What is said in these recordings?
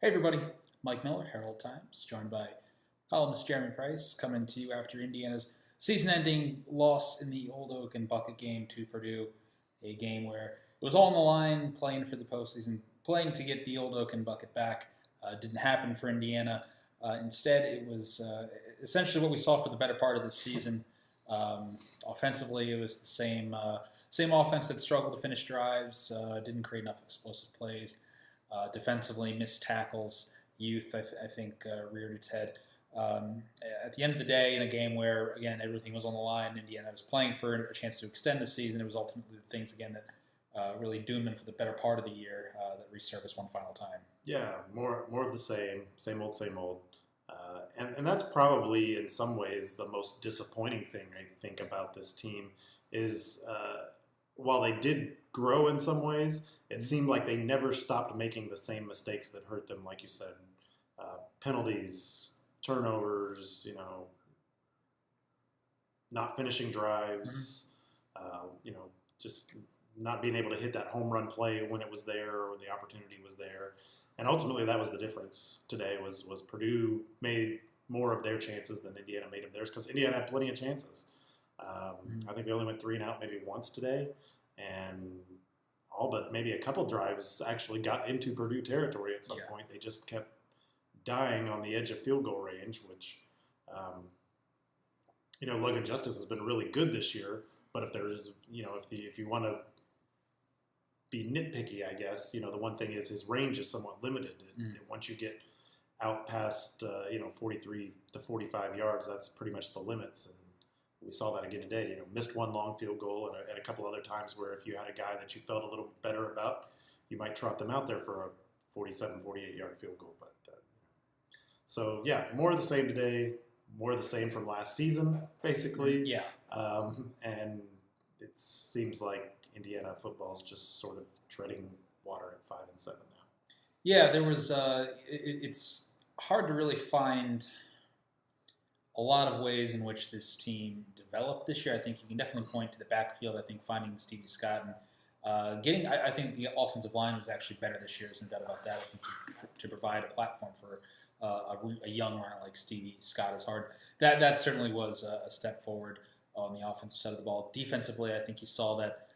Hey everybody, Mike Miller, Herald Times, joined by columnist Jeremy Price, coming to you after Indiana's season-ending loss in the Old Oak and Bucket game to Purdue, a game where it was all on the line, playing for the postseason, playing to get the Old Oak and Bucket back. Didn't happen for Indiana. Instead, it was essentially what we saw for the better part of the season. Offensively, it was the same offense that struggled to finish drives, didn't create enough explosive plays. Defensively, missed tackles, youth, I think, reared its head. At the end of the day, in a game where, again, everything was on the line, Indiana was playing for a chance to extend the season, it was ultimately the things, again, that really doomed them for the better part of the year that resurfaced one final time. Yeah, more of the same old, same old. And that's probably, in some ways, the most disappointing thing, I think, about this team is while they did grow in some ways, it seemed like they never stopped making the same mistakes that hurt them, like you said. Penalties, turnovers, not finishing drives, just not being able to hit that home run play when it was there or the opportunity was there. And ultimately, that was the difference today. Was Purdue made more of their chances than Indiana made of theirs, because Indiana had plenty of chances. I think they only went 3 and out maybe once today, and all but maybe a couple drives actually got into Purdue territory at some point. They just kept dying on the edge of field goal range, which, Logan Justice has been really good this year. But if there's, if you want to be nitpicky, I guess, the one thing is his range is somewhat limited. Once you get out past, 43 to 45 yards, that's pretty much the limits. And we saw that again today. Missed one long field goal and a couple other times where if you had a guy that you felt a little better about, you might trot them out there for a 47, 48-yard field goal. But so, yeah, more of the same today, more of the same from last season, basically. Yeah. And it seems like Indiana football is just sort of treading water at 5 and 7 now. Yeah, there was. It's hard to really find a lot of ways in which this team developed this year. I think you can definitely point to the backfield. I think finding Stevie Scott and getting. I think the offensive line was actually better this year. There's no doubt about that. I think to provide a platform for a young runner like Stevie Scott is hard. That certainly was a step forward on the offensive side of the ball. Defensively, I think you saw that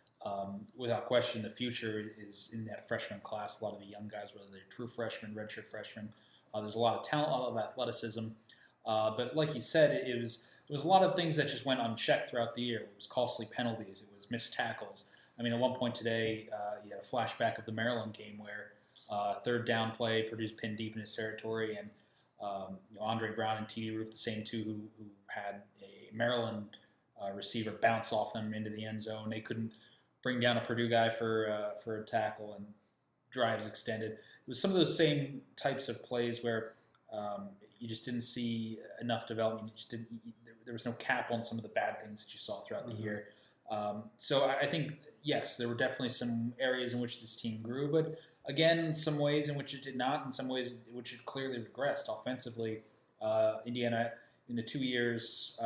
without question the future is in that freshman class. A lot of the young guys, whether they're true freshmen, redshirt freshmen, there's a lot of talent, a lot of athleticism. But like you said, it was a lot of things that just went unchecked throughout the year. It was costly penalties. It was missed tackles. I mean, at one point today, you had a flashback of the Maryland game where third down play, Purdue's pinned deep in his territory, and Andre Brown and T.D. Roof, the same two who had a Maryland receiver bounce off them into the end zone. They couldn't bring down a Purdue guy for a tackle, and drives extended. It was some of those same types of plays where you just didn't see enough development. There was no cap on some of the bad things that you saw throughout the year. So I think, yes, there were definitely some areas in which this team grew, but again, some ways in which it did not, and some ways in which it clearly regressed. Offensively, Indiana, in the 2 years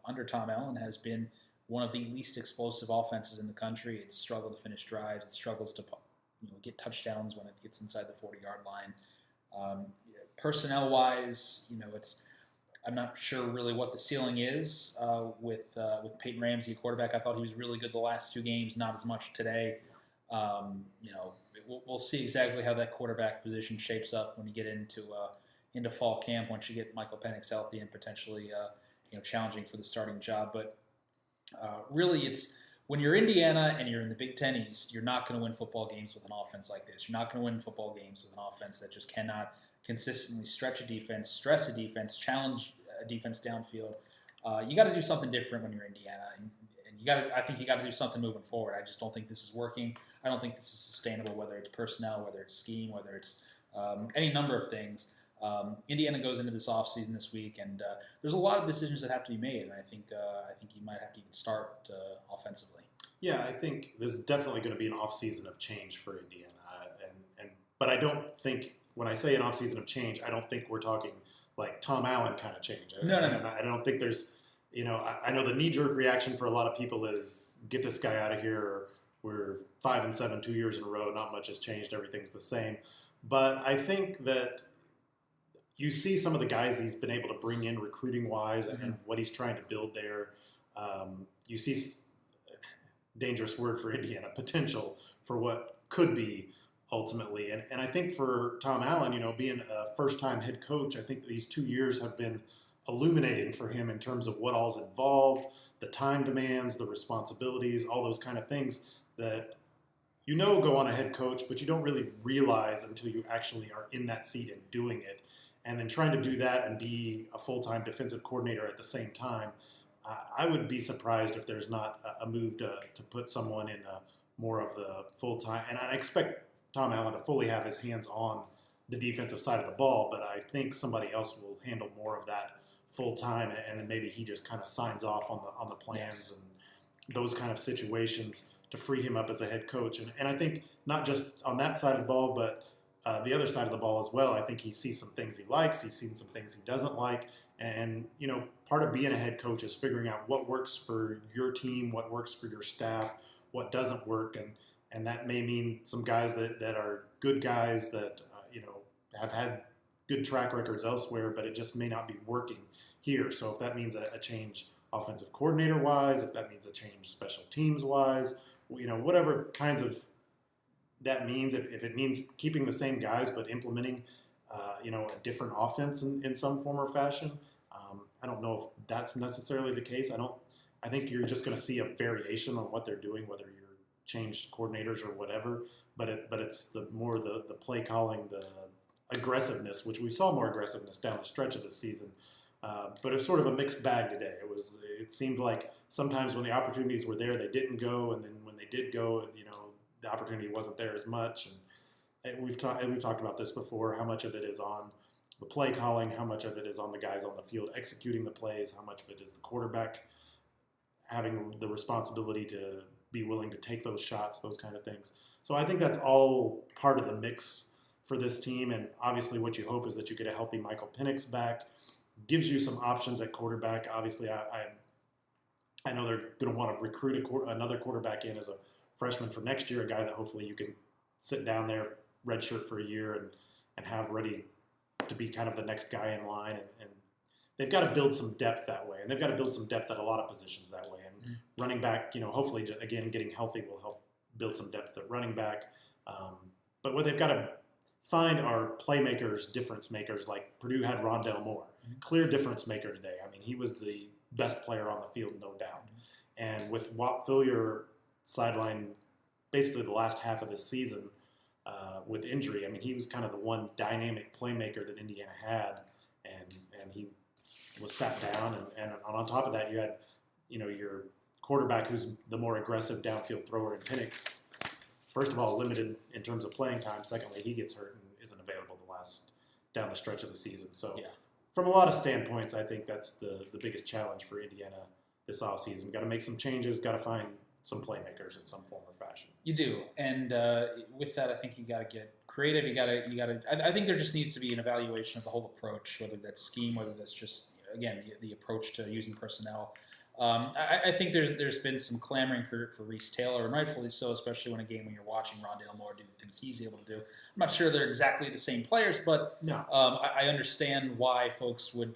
under Tom Allen, has been one of the least explosive offenses in the country. It's struggled to finish drives. It struggles to get touchdowns when it gets inside the 40-yard line. Personnel-wise, I'm not sure really what the ceiling is with Peyton Ramsey, quarterback. I thought he was really good the last 2 games, not as much today. We'll see exactly how that quarterback position shapes up when you get into fall camp, once you get Michael Penix healthy and potentially challenging for the starting job. But really, it's when you're Indiana and you're in the Big Ten East, you're not going to win football games with an offense like this. You're not going to win football games with an offense that just cannot consistently stretch a defense, stress a defense, challenge a defense downfield. You got to do something different when you're Indiana, and I think you got to do something moving forward. I just don't think this is working. I don't think this is sustainable, whether it's personnel, whether it's scheme, whether it's any number of things. Indiana goes into this offseason this week, and there's a lot of decisions that have to be made, and I think you might have to even start offensively. Yeah, I think this is definitely going to be an offseason of change for Indiana, but I don't think, when I say an offseason of change, I don't think we're talking like Tom Allen kind of change. No. I don't think there's, I know the knee-jerk reaction for a lot of people is get this guy out of here. We're 5 and 7 2 years in a row. Not much has changed. Everything's the same. But I think that you see some of the guys he's been able to bring in recruiting wise and what he's trying to build there. You see, dangerous word for Indiana, potential for what could be ultimately. And I think for Tom Allen, being a first-time head coach, I think these 2 years have been illuminating for him in terms of what all's involved, the time demands, the responsibilities, all those kind of things that go on a head coach, but you don't really realize until you actually are in that seat and doing it. And then trying to do that and be a full-time defensive coordinator at the same time, I would be surprised if there's not a move to put someone in more of the full-time. And I expect Tom Allen to fully have his hands on the defensive side of the ball, but I think somebody else will handle more of that full-time, and then maybe he just kind of signs off on the plans and those kind of situations to free him up as a head coach. And I think not just on that side of the ball, but the other side of the ball as well. I think he sees some things he likes. He's seen some things he doesn't like. And, part of being a head coach is figuring out what works for your team, what works for your staff, what doesn't work. And that may mean some guys that are good guys that, have had good track records elsewhere, but it just may not be working here. So if that means a change offensive coordinator-wise, if that means a change special teams-wise, whatever kinds of that means, if it means keeping the same guys but implementing, a different offense in some form or fashion, I don't know if that's necessarily the case. I think you're just going to see a variation on what they're doing, whether you're changed coordinators or whatever. But it's the play calling, the aggressiveness, which we saw more aggressiveness down the stretch of this season. But it's sort of a mixed bag today. It seemed like sometimes when the opportunities were there, they didn't go, and then when they did go, the opportunity wasn't there as much. And we've talked about this before. How much of it is on the play calling? How much of it is on the guys on the field executing the plays? How much of it is the quarterback having the responsibility to be willing to take those shots? Those kind of things. So I think that's all part of the mix for this team. And obviously, what you hope is that you get a healthy Michael Penix back. Gives you some options at quarterback. Obviously, I know they're going to want to recruit another quarterback in as a freshman for next year, a guy that hopefully you can sit down there, redshirt for a year, and have ready to be kind of the next guy in line. And they've got to build some depth that way, and they've got to build some depth at a lot of positions that way. And running back, hopefully, again, getting healthy will help build some depth at running back. But what they've got to find are playmakers, difference makers, like Purdue had Rondell Moore. Clear difference maker today. I mean, he was the best player on the field, no doubt. And with Whop Philyor sidelined basically the last half of this season with injury, I mean, he was kind of the one dynamic playmaker that Indiana had, and he was sat down. And on top of that, you had, your quarterback who's the more aggressive downfield thrower in Penix. First of all, limited in terms of playing time. Secondly, he gets hurt and isn't available down the stretch of the season. So. Yeah. From a lot of standpoints, I think that's the biggest challenge for Indiana this offseason. Got to make some changes, got to find some playmakers in some form or fashion. You do, and with that, I think you got to get creative. You got to. I think there just needs to be an evaluation of the whole approach, whether that's scheme, whether that's just the approach to using personnel. I think there's been some clamoring for Reese Taylor, and rightfully so, especially when you're watching Rondale Moore do the things he's able to do. I'm not sure they're exactly the same players, but no. I understand why folks would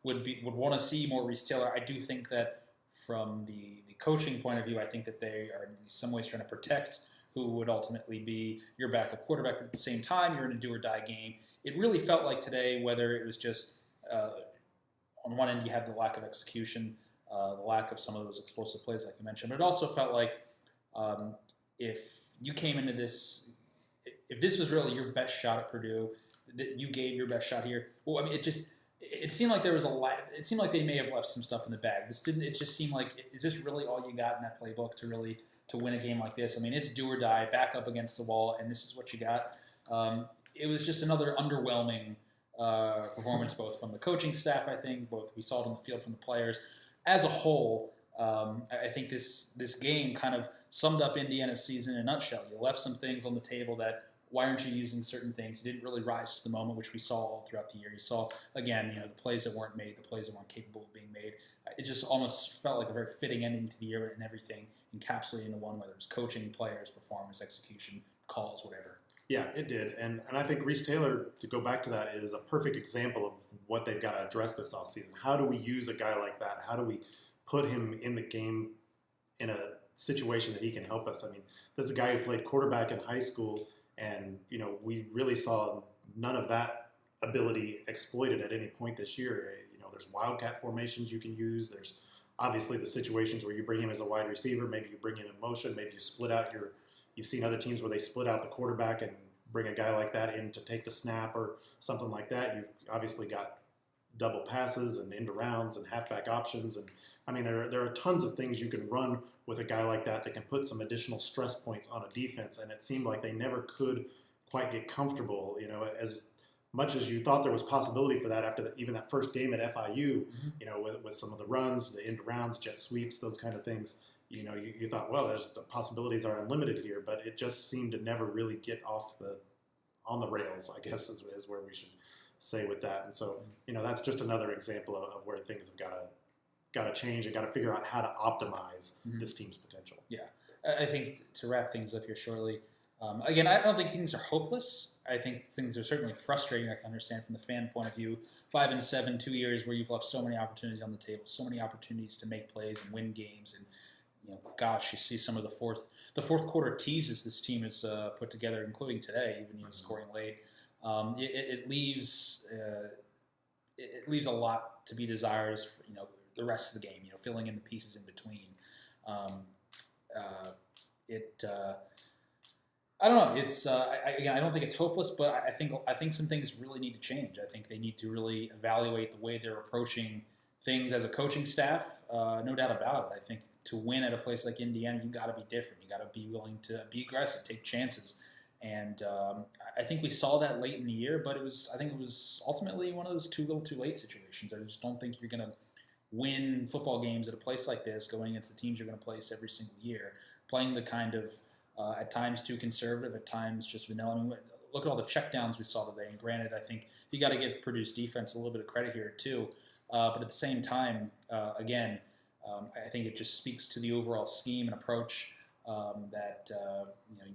want to see more Reese Taylor. I do think that from the coaching point of view, I think that they are in some ways trying to protect who would ultimately be your backup quarterback, but at the same time, you're in a do-or-die game. It really felt like today, whether it was just on one end you had the lack of execution, the lack of some of those explosive plays like you mentioned. But it also felt like if you came into this, if this was really your best shot at Purdue, that you gave your best shot here, well, I mean, it seemed like there was it seemed like they may have left some stuff in the bag. It just seemed like, is this really all you got in that playbook to win a game like this? I mean, it's do or die, back up against the wall, and this is what you got. It was just another underwhelming performance, both from the coaching staff, I think, both we saw it on the field from the players. As a whole, I think this game kind of summed up Indiana's season in a nutshell. You left some things on the table that, why aren't you using certain things? You didn't really rise to the moment, which we saw all throughout the year. You saw, again, the plays that weren't made, the plays that weren't capable of being made. It just almost felt like a very fitting ending to the year, and everything encapsulated into one, whether it was coaching, players, performance, execution, calls, whatever. Yeah, it did. And I think Reese Taylor, to go back to that, is a perfect example of what they've got to address this offseason. How do we use a guy like that? How do we put him in the game in a situation that he can help us? I mean, this is a guy who played quarterback in high school, and, we really saw none of that ability exploited at any point this year. There's wildcat formations you can use. There's obviously the situations where you bring him as a wide receiver. Maybe you bring him in motion. Maybe you split out you've seen other teams where they split out the quarterback and bring a guy like that in to take the snap or something like that. You've obviously got double passes and end rounds and halfback options. And I mean, there are tons of things you can run with a guy like that can put some additional stress points on a defense. And it seemed like they never could quite get comfortable, as much as you thought there was possibility for that after even that first game at FIU, with some of the runs, the end rounds, jet sweeps, those kind of things. You thought, well, the possibilities are unlimited here, but it just seemed to never really get on the rails, I guess is where we should say with that. And so, that's just another example of where things have got to change and got to figure out how to optimize this team's potential. Yeah, I think to wrap things up here shortly, again, I don't think things are hopeless. I think things are certainly frustrating. I can understand from the fan point of view. 5-7, 2 years where you've left so many opportunities on the table, so many opportunities to make plays and win games, and gosh, you see some of the fourth quarter teases this team has put together, including today, even scoring late. It leaves a lot to be desired for the rest of the game. Filling in the pieces in between. I don't know. It's I don't think it's hopeless, but I think some things really need to change. I think they need to really evaluate the way they're approaching things as a coaching staff. No doubt about it. I think to win at a place like Indiana, you got to be different. You got to be willing to be aggressive, take chances, and I think we saw that late in the year. But I think it was ultimately one of those too little, too late situations. I just don't think you're going to win football games at a place like this, going against the teams you're going to place every single year, playing the kind of at times too conservative, at times just vanilla. I mean, look at all the checkdowns we saw today. And granted, I think you got to give Purdue's defense a little bit of credit here too. But at the same time, again, I think it just speaks to the overall scheme and approach that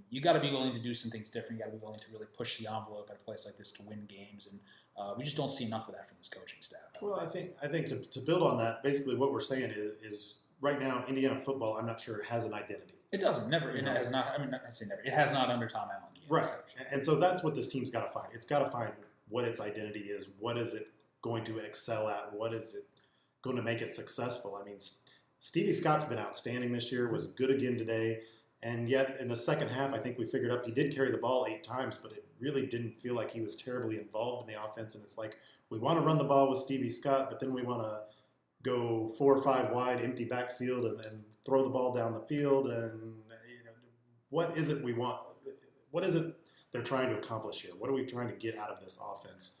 you got to be willing to do some things different. You got to be willing to really push the envelope at a place like this to win games, and we just don't see enough of that from this coaching staff. Well, I think to build on that, basically what we're saying is right now Indiana football, I'm not sure, has an identity. It doesn't. Never. It has not. I mean, I say never. It has not under Tom Allen. Right. And so that's what this team's got to find. It's got to find what its identity is. What is it going to excel at? What is it going to make it successful? I mean, Stevie Scott's been outstanding this year, was good again today. And yet in the second half, I think we figured out he did carry the ball 8 times, but it really didn't feel like he was terribly involved in the offense. And it's like we want to run the ball with Stevie Scott, but then we want to go 4 or 5 wide, empty backfield, and then throw the ball down the field. And what is it we want? What is it they're trying to accomplish here? What are we trying to get out of this offense?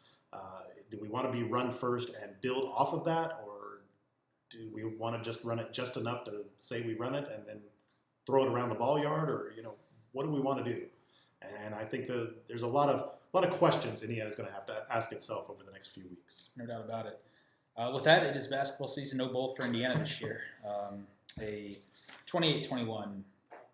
Do we want to be run first and build off of that, or do we want to just run it just enough to say we run it and then throw it around the ball yard, or what do we want to do? And I think there's a lot of questions Indiana's going to have to ask itself over the next few weeks. No doubt about it. With that, it is basketball season. No bowl for Indiana this year. A 28-21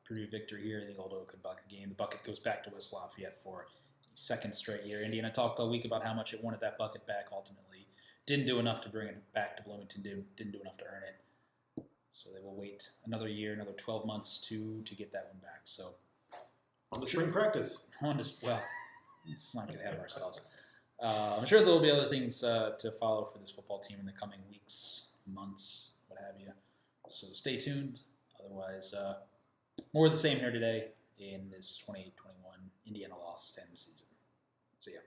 Purdue victory here in the old Oaken Bucket game. The bucket goes back to West Lafayette for the second straight year. Indiana talked all week about how much it wanted that bucket back. Ultimately, didn't do enough to bring it back to Bloomington. Didn't do enough to earn it. So they will wait another year, another 12 months to get that one back. So on the spring practice. Well, let's not get ahead of ourselves. I'm sure there will be other things to follow for this football team in the coming weeks, months, what have you. So stay tuned. Otherwise, more of the same here today in this 28-21 Indiana loss to end the season. See ya.